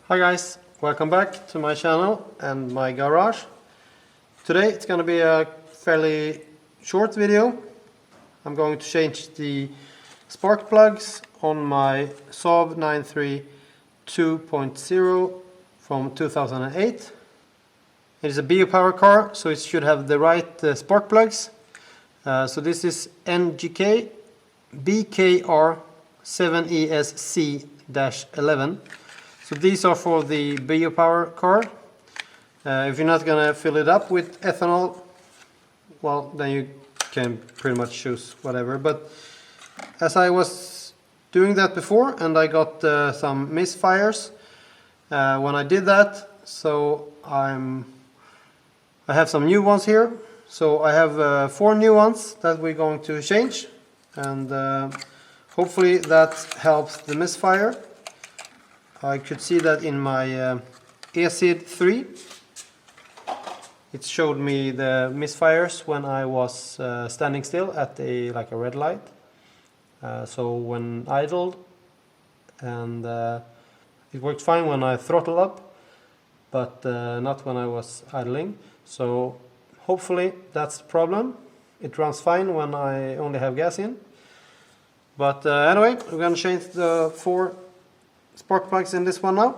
Hi guys, welcome back to my channel and my garage. Today it's going to be a fairly short video. I'm going to change the spark plugs on my Saab 9.3 2.0 from 2008. It is a BioPower car, so it should have the right spark plugs. So this is NGK BKR 7ESC-11. So these are for the BioPower car. If you're not going to fill it up with ethanol, well, then you can pretty much choose whatever. But as I was doing that before, and I got some misfires when I did that, so I have some new ones here. So I have 4 new ones that we're going to change, and hopefully that helps the misfire. I could see that in my ESID 3. It showed me the misfires when I was standing still at a red light. So when idled, and it worked fine when I throttled up, but not when I was idling. So hopefully that's the problem. It runs fine when I only have gas in. But anyway, we're going to change the 4 spark plugs in this one now.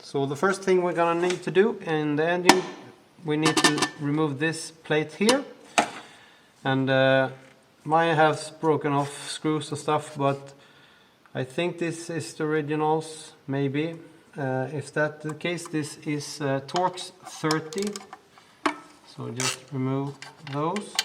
So the first thing we're gonna need to do in the engine, we need to remove this plate here. And mine has broken off screws and stuff, but I think this is the originals, maybe. If that's the case, this is Torx 30. So just remove those.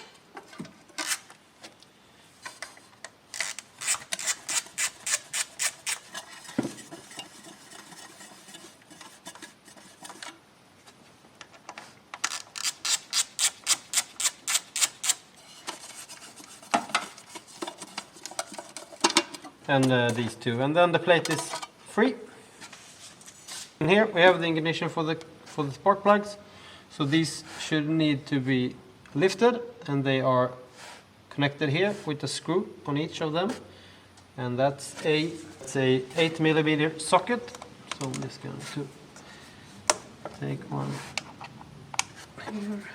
And these two, and then the plate is free. And here we have the ignition for the spark plugs. So these should need to be lifted, and they are connected here with a screw on each of them. And it's a 8mm socket. So I'm just going to take one here.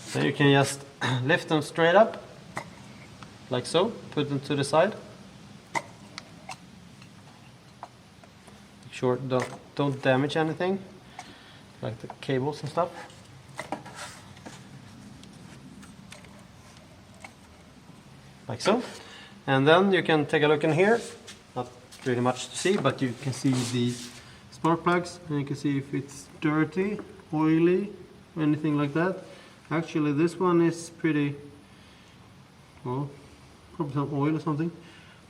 So you can just lift them straight up, like so, put them to the side. Make sure don't damage anything, like the cables and stuff. Like so. And then you can take a look in here. Not really much to see, but you can see the spark plugs, and you can see if it's dirty, oily, anything like that. Actually, this one is pretty, well, probably some oil or something.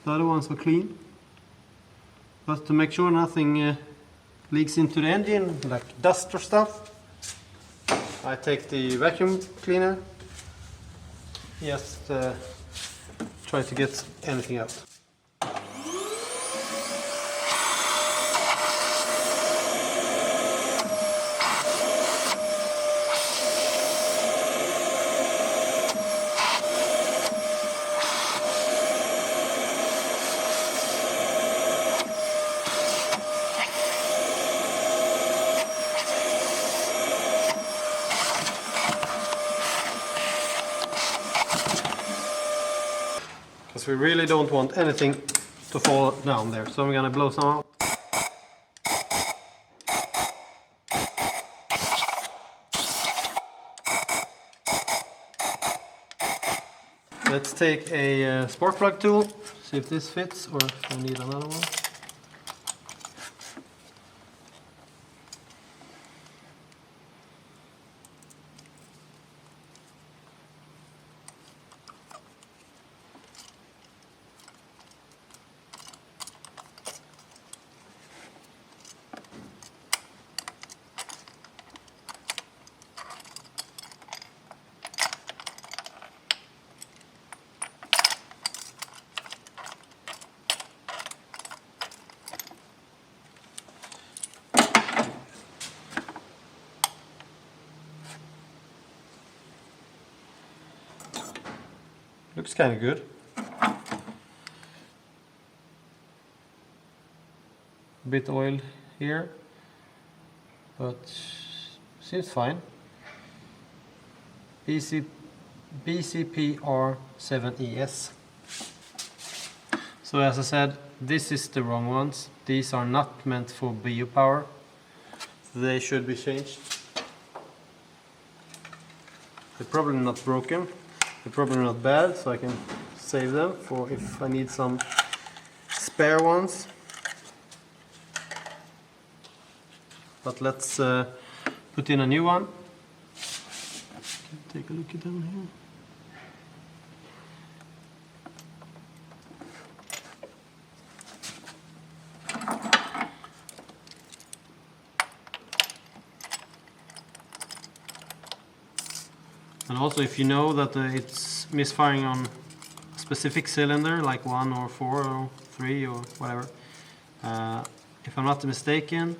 The other ones are clean. But to make sure nothing leaks into the engine, like dust or stuff, I take the vacuum cleaner, just try to get anything out. Because we really don't want anything to fall down there, so I'm gonna blow some out. Let's take a spark plug tool, see if this fits or if I need another one. Looks kind of good. A bit oil here, but seems fine. BCPR7ES. So as I said, this is the wrong ones. These are not meant for BioPower. They should be changed. They're probably not broken. They're probably not bad, so I can save them for if I need some spare ones. But let's put in a new one. Take a look at down here. And also, if you know that it's misfiring on a specific cylinder, like 1 or 4 or 3 or whatever, if I'm not mistaken,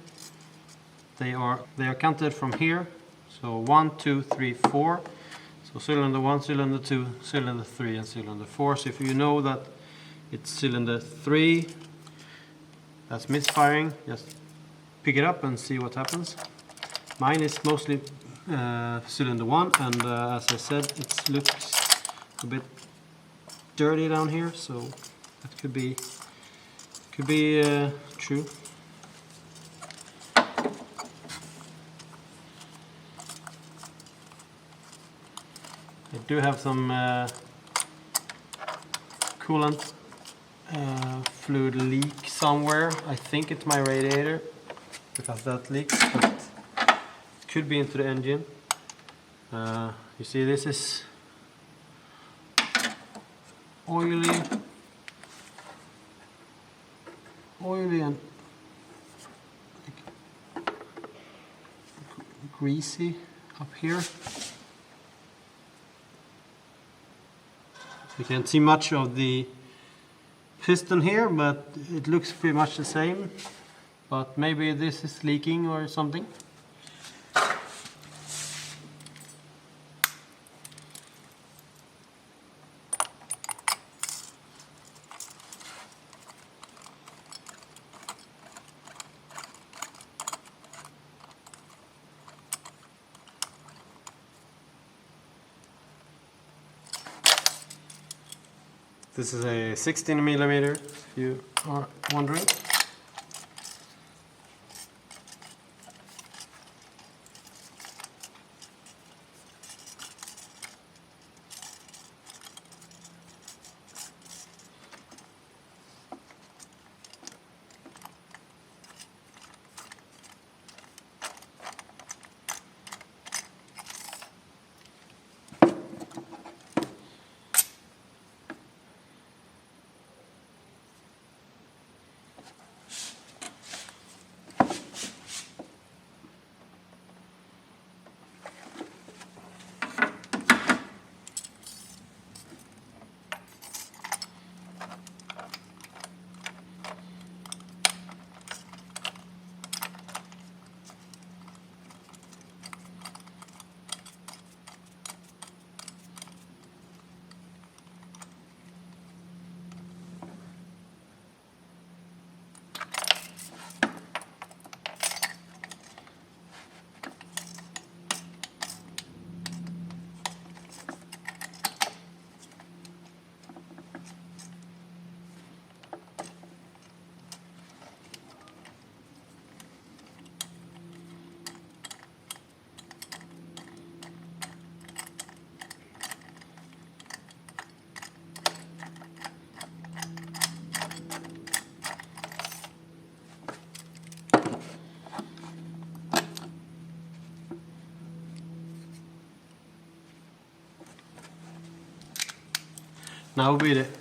they are counted from here. So 1, 2, 3, 4. So cylinder 1, cylinder 2, cylinder 3, and cylinder 4. So if you know that it's cylinder 3 that's misfiring, just pick it up and see what happens. Mine is mostly cylinder 1, and as I said, it looks a bit dirty down here, so that could be true. I do have some coolant fluid leak somewhere. I think it's my radiator because that leaks, but it could be into the engine. You see, this is oily and greasy up here. You can't see much of the piston here, but it looks pretty much the same. But maybe this is leaking or something. This is a 16mm, if you are wondering.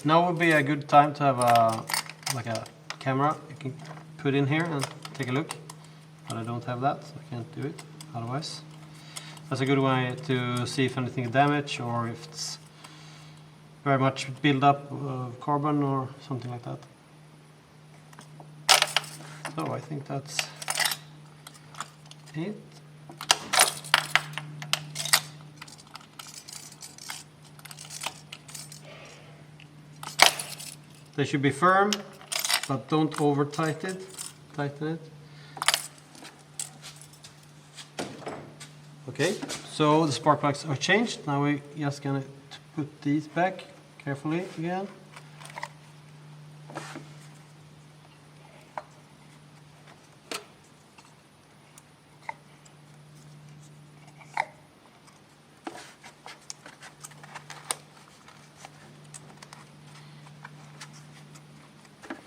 Now would be a good time to have a camera you can put in here and take a look. But I don't have that, so I can't do it otherwise. That's a good way to see if anything is damaged or if it's very much build up of carbon or something like that. So I think that's it. They should be firm, but don't over tighten it. Okay, so the spark plugs are changed. Now we're just gonna put these back carefully again.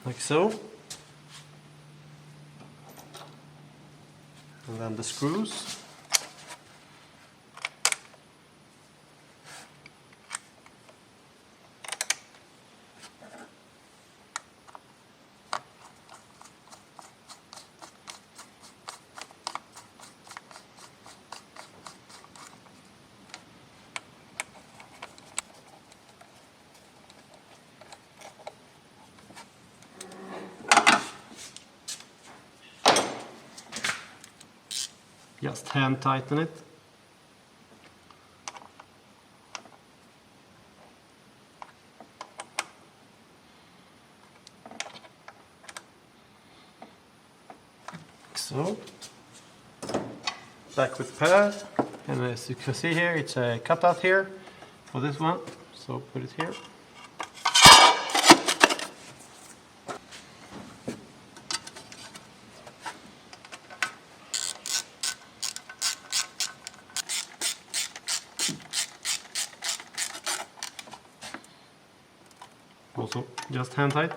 Like so. And then the screws. Just hand tighten it. So, back with pad, and as you can see here, it's a cutout here for this one, so put it here. Also just hand tight.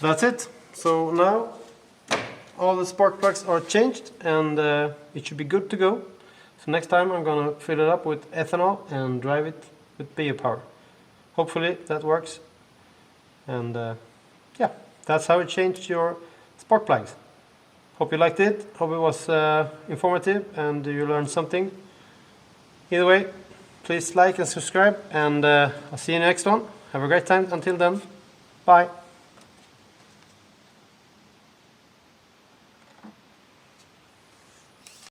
That's it. So now all the spark plugs are changed, and it should be good to go. So next time I'm gonna fill it up with ethanol and drive it with BioPower. Hopefully that works. And yeah, that's how you change your spark plugs. Hope you liked it. Hope it was informative and you learned something. Either way, please like and subscribe, and I'll see you next one. Have a great time until then. Bye.